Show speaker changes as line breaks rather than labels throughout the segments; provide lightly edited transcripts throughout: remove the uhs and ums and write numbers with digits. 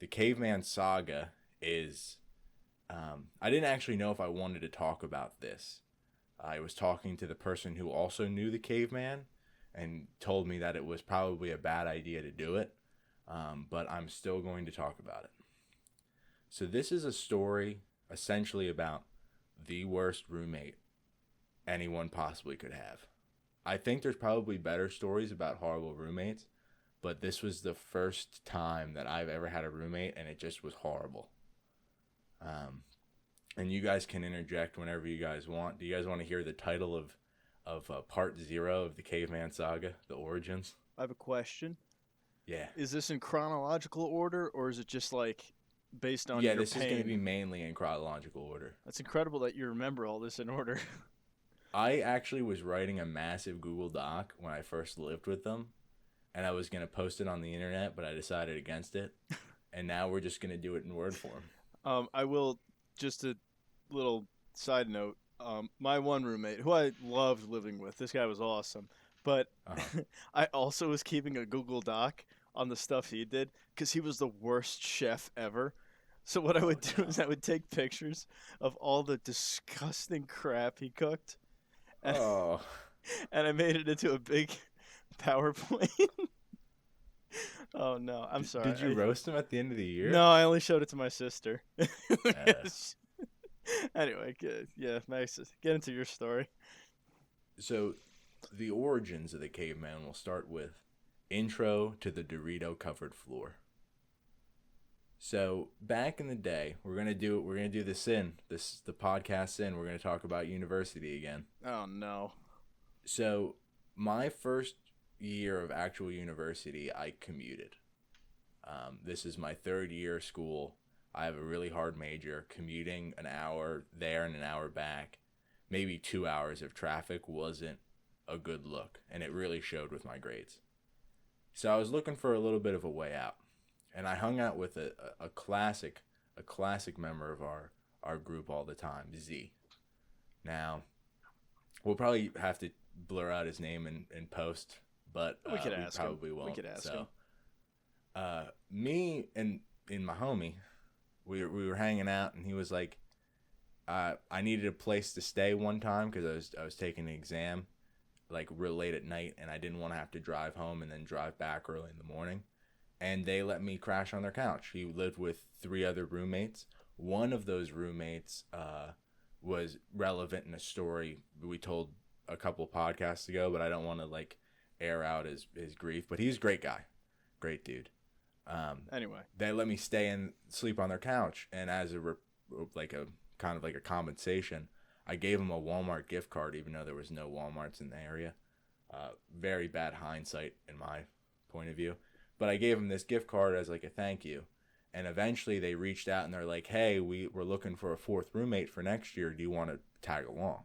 the Caveman Saga is. I didn't actually know if I wanted to talk about this. I was talking to the person who also knew the caveman and told me that it was probably a bad idea to do it, but I'm still going to talk about it. So, this is a story essentially about the worst roommate anyone possibly could have. I think there's probably better stories about horrible roommates, but this was the first time that I've ever had a roommate and it just was horrible. And you guys can interject whenever you guys want. Do you guys want to hear the title of part 0 of the Caveman Saga, the origins?
I have a question.
Yeah.
Is this in chronological order, or is it just like based on
Yeah,
your
this is going to
pain?
be mainly in chronological order.
That's incredible that you remember all this in order.
I actually was writing a massive Google Doc when I first lived with them, and I was going to post it on the internet, but I decided against it. And now we're just going to do it in word form.
I will, just a little side note. My one roommate, who I loved living with, this guy was awesome. But
Uh-huh.
I also was keeping a Google Doc on the stuff he did because he was the worst chef ever. So what I
Oh,
would do
no.
is I would take pictures of all the disgusting crap he cooked, and,
Oh.
and I made it into a big PowerPoint. Oh no, I'm
Did you
sorry.
roast him at the end of the
No,
year?
I only showed it to my sister.
Uh,
Anyway, good. Yeah, Max, get into your story.
so, the origins of the caveman will start with intro to the Dorito covered floor. So back in the day, we're gonna do the sin, this the podcast sin. We're gonna talk about university again.
Oh no.
So my first year of actual university, I commuted. This is my third year of school. I have a really hard major. Commuting an hour there and an hour back, maybe 2 hours if traffic wasn't a good look, and it really showed with my grades. So I was looking for a little bit of a way out, and I hung out with a classic member of our group all the time, Z. Now we'll probably have to blur out his name in post, but
We could
we
ask him.
probably
We
won't.
could ask
So
him.
me and my homie, we were hanging out, and he was like, I needed a place to stay one time because I was taking an exam like real late at night, and I didn't want to have to drive home and then drive back early in the morning. And they let me crash on their couch. He lived with 3 other roommates. One of those roommates was relevant in a story we told a couple podcasts ago, but I don't want to like air out his grief. But he's a great guy, great dude.
Anyway,
They let me stay and sleep on their couch, and as like a kind of like a compensation, I gave him a Walmart gift card, even though there was no Walmarts in the area. Very bad hindsight in my point of view, but I gave him this gift card as like a thank you. And eventually, they reached out and they're like, "Hey, we're looking for a fourth roommate for next year. Do you want to tag along?"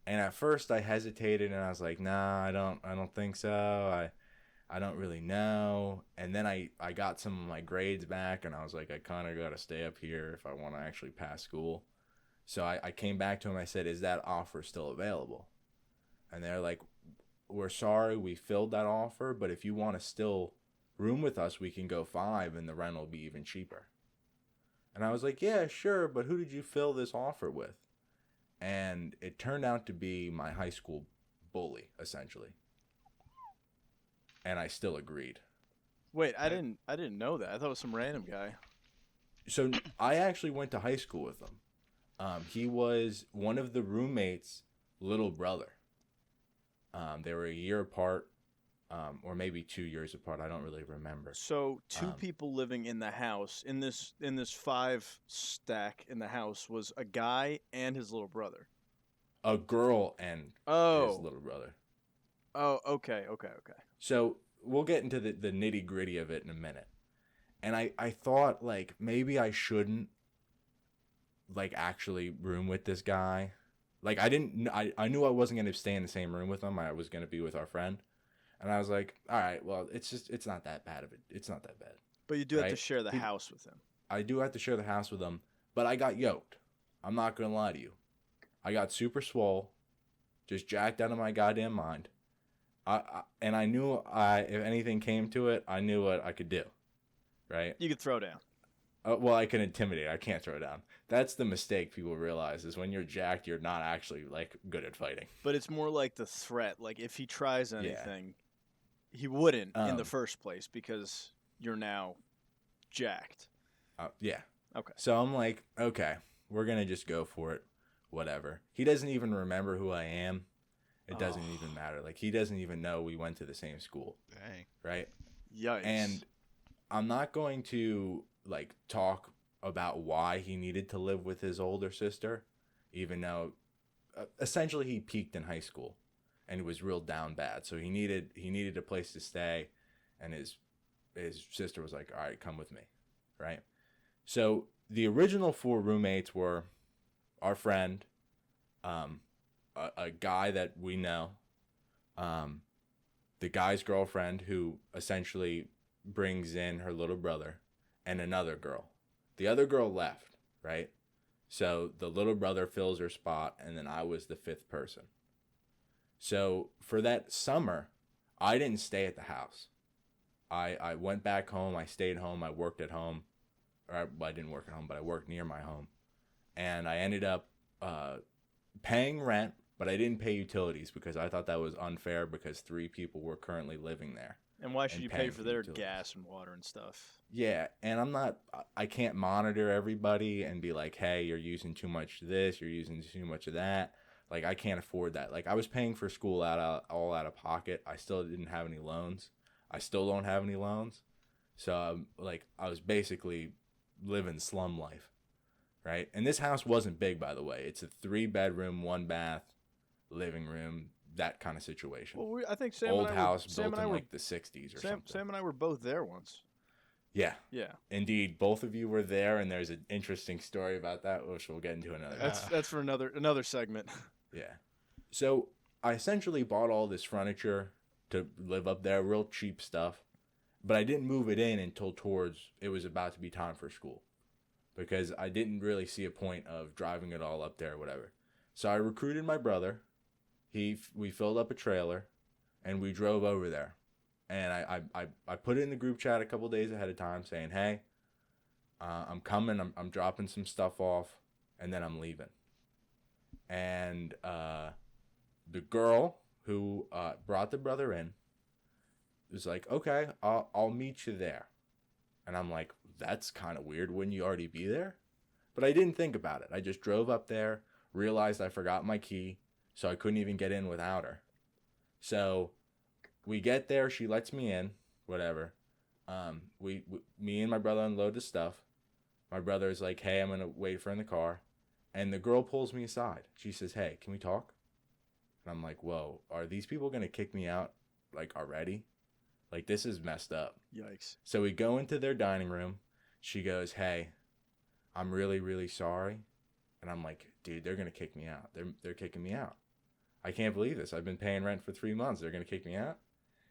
And at first, I hesitated and I was like, "Nah, I don't think so. I don't really know." And then I got some of my grades back, and I was like, I kind of got to stay up here if I want to actually pass school. So I came back to him. I said, "Is that offer still available?" And they're like, "We're sorry, we filled that offer, but if you want to still room with us, we can go 5 and the rent will be even cheaper." And I was like, "Yeah, sure, but who did you fill this offer with?" And it turned out to be my high school bully, essentially. And I still agreed.
wait, I
I,
didn't. I didn't know that. I thought it was some random guy.
so I actually went to high school with him. He was one of the roommates' little brother. They were a year apart, or maybe 2 years apart. I don't really remember.
So two
Um,
people living in the house in this five stack in the house was a guy and his little brother.
a girl and his
Oh.
little brother.
Oh. Okay. Okay. Okay.
So we'll get into the nitty gritty of it in a minute. And I thought like maybe I shouldn't like actually room with this guy. Like I knew I wasn't gonna stay in the same room with him. I was gonna be with our friend. And I was like, all right, well, it's not that bad of it. It's not that bad,
But you do have to
right?
share the
He,
house with him.
I do have to share the house with him, but I got yoked. I'm not gonna lie to you. I got super swole, just jacked out of my goddamn mind. And I knew if anything came to it, I knew what I could do. right?
You could throw down.
Well, I can intimidate. I can't throw down. That's the mistake people realize is when you're jacked, you're not actually like good at fighting.
But it's more like the threat. Like if he tries
Yeah.
anything, he wouldn't in the
Um.
first place because you're now jacked.
Yeah.
Okay.
So I'm like, okay, we're gonna just go for it. Whatever. He doesn't even remember who I am. It doesn't even matter. Like he doesn't even know we went to the same school.
Dang.
Right.
Yikes.
And I'm not going to like talk about why he needed to live with his older sister, even though essentially he peaked in high school and was real down bad. So he needed a place to stay, and his sister was like, "All right, come with me," right? So the original 4 roommates were our friend, a guy that we know, the guy's girlfriend who essentially brings in her little brother, and another girl. The other girl left, right? So the little brother fills her spot, and then I was the 5th person. So for that summer, I didn't stay at the house. I went back home. I stayed home. I worked at home. I didn't work at home, but I worked near my home. And I ended up paying rent, but I didn't pay utilities because I thought that was unfair because 3 people were currently living there.
And why should you pay
paying
for their
utilities.
gas and water and stuff?
Yeah, and I can't monitor everybody and be like, hey, you're using too much of this, you're using too much of that. Like, I can't afford that. Like, I was paying for school all out of pocket. I still didn't have any loans. I still don't have any loans. So, I was basically living slum life, right? And this house wasn't big, by the way. It's a 3-bedroom, 1-bath, living room, that kind of situation.
Well, I think Sam
Old
and I
house
were, Sam
built
and I
in
were,
like the 60s or
Sam,
something.
Sam and I were both there once.
Yeah.
Yeah.
Indeed, both of you were there, and there's an interesting story about that, which we'll get into another time.
That's for another segment.
Yeah. So I essentially bought all this furniture to live up there, real cheap stuff, but I didn't move it in until towards it was about to be time for school because I didn't really see a point of driving it all up there or whatever. So I recruited my brother. We filled up a trailer, and we drove over there. And I put it in the group chat a couple days ahead of time saying, hey, I'm coming. I'm dropping some stuff off, and then I'm leaving. And the girl who brought the brother in was like, okay, I'll meet you there. And I'm like, that's kind of weird. Wouldn't you already be there? But I didn't think about it. I just drove up there, realized I forgot my key, so I couldn't even get in without her. So we get there, she lets me in, whatever. Me and my brother unload the stuff. My brother's like, hey, I'm going to wait for her in the car. And the girl pulls me aside. She says, hey, can we talk? And I'm like, whoa, are these people going to kick me out, like, already? Like, this is messed up.
Yikes.
So we go into their dining room. She goes, hey, I'm really, really sorry. And I'm like, dude, they're going to kick me out. They're kicking me out. I can't believe this. I've been paying rent for 3 months. They're going to kick me out?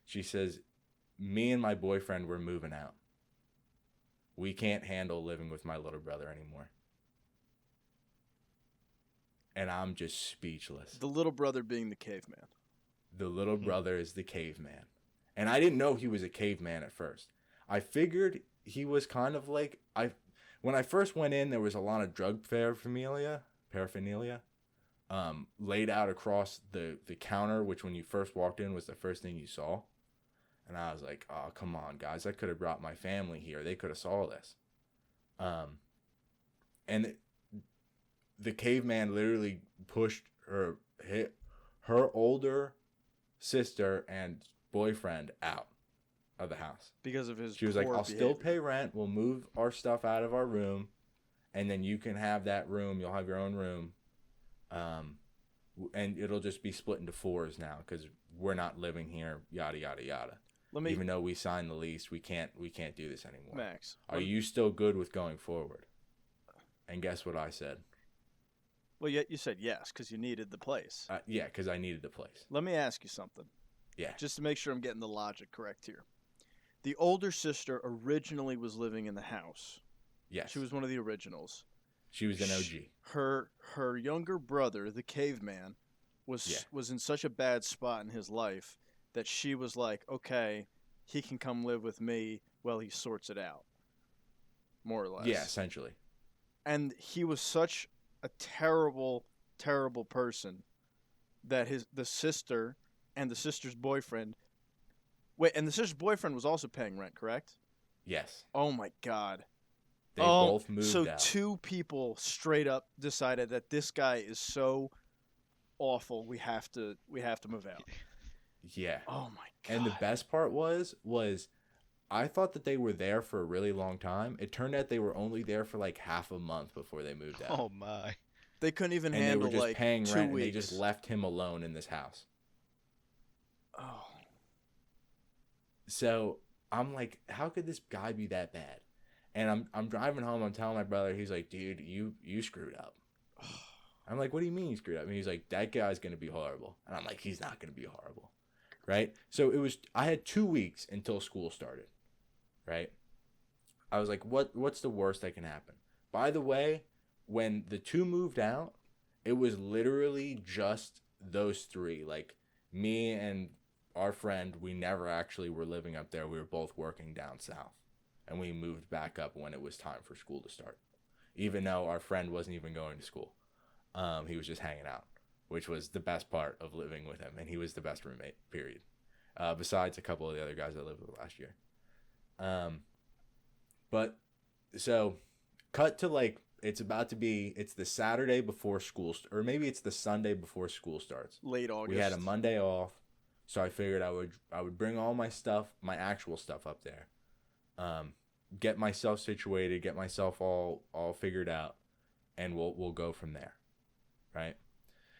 She says, me and my boyfriend, we're moving out. We can't handle living with my little brother anymore. And I'm just speechless.
The little brother being the caveman.
The little brother is the caveman. And I didn't know he was a caveman at first. I figured he was kind of like... When I first went in, there was a lot of drug paraphernalia laid out across the counter, which when you first walked in was the first thing you saw. And I was like, oh, come on, guys. I could have brought my family here. They could have saw this. And the caveman literally hit her older sister and boyfriend out of the house.
Because of his
She was like, I'll
behavior.
still pay rent. We'll move our stuff out of our room. And then you can have that room. You'll have your own room. And it'll just be split into 4s now because we're not living here, yada, yada, yada. Even though we signed the lease, we can't do this anymore.
Max,
are you still good with going forward? And guess what I said?
Well, you said yes because you needed the place.
Yeah, because I needed the place.
Let me ask you something.
Yeah.
Just to make sure I'm getting the logic correct here. The older sister originally was living in the house.
Yes.
She was one of the originals.
She was an OG.
Her younger brother, the caveman, was in such a bad spot in his life that she was like, okay, he can come live with me while he sorts it out. more or less.
Yeah, essentially.
And he was such a terrible, terrible person that the sister and the sister's boyfriend. Wait, and the sister's boyfriend was also paying rent, correct?
Yes.
Oh my god.
They both moved
So
out.
two people straight up decided that this guy is so awful. We have to move out.
Yeah.
Oh my god.
And the best part was I thought that they were there for a really long time. It turned out they were only there for like half a month before they moved out.
Oh my.
They couldn't even
And they
handle
were just
like
paying
2
rent
weeks.
and they just left him alone in this house.
Oh.
So I'm like, how could this guy be that bad? And I'm driving home, I'm telling my brother, he's like, dude, you screwed up. I'm like, what do you mean you screwed up? And he's like, that guy's gonna be horrible. And I'm like, he's not gonna be horrible. Right? So I had 2 weeks until school started. Right? I was like, what's the worst that can happen? By the way, when the two moved out, it was literally just those three. Like me and our friend, we never actually were living up there. We were both working down south. And we moved back up when it was time for school to start. Even though our friend wasn't even going to school. He was just hanging out, which was the best part of living with him. And he was the best roommate, period. Besides a couple of the other guys I lived with last year. But so cut to like, it's the Saturday before school, or maybe it's the Sunday before school starts.
Late August.
We had a Monday off, so I figured I would bring all my stuff, my actual stuff up there. Get myself situated, get myself all figured out, and we'll go from there. Right?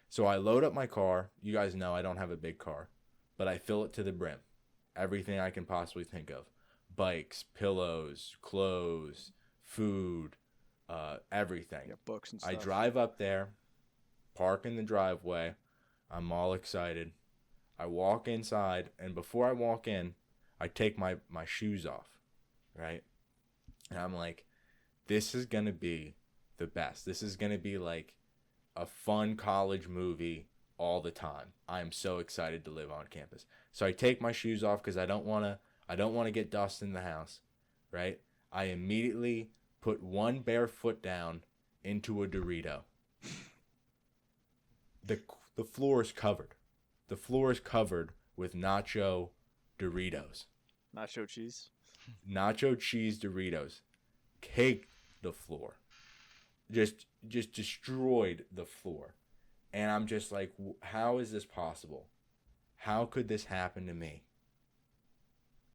So I load up my car. You guys know I don't have a big car, but I fill it to the brim. Everything I can possibly think of. Bikes, pillows, clothes, food, everything.
Yeah, books and stuff.
I drive up there, park in the driveway. I'm all excited. I walk inside, and before I walk in, I take my shoes off, right? And I'm like, this is going to be the best. This is going to be like a fun college movie all the time. I'm so excited to live on campus. So I take my shoes off because I don't want to get dust in the house, right? I immediately put one bare foot down into a Dorito. The floor is covered. The floor is covered with nacho Doritos.
Nacho cheese.
Nacho cheese Doritos. Caked the floor. Just destroyed the floor. And I'm just like, how is this possible? How could this happen to me?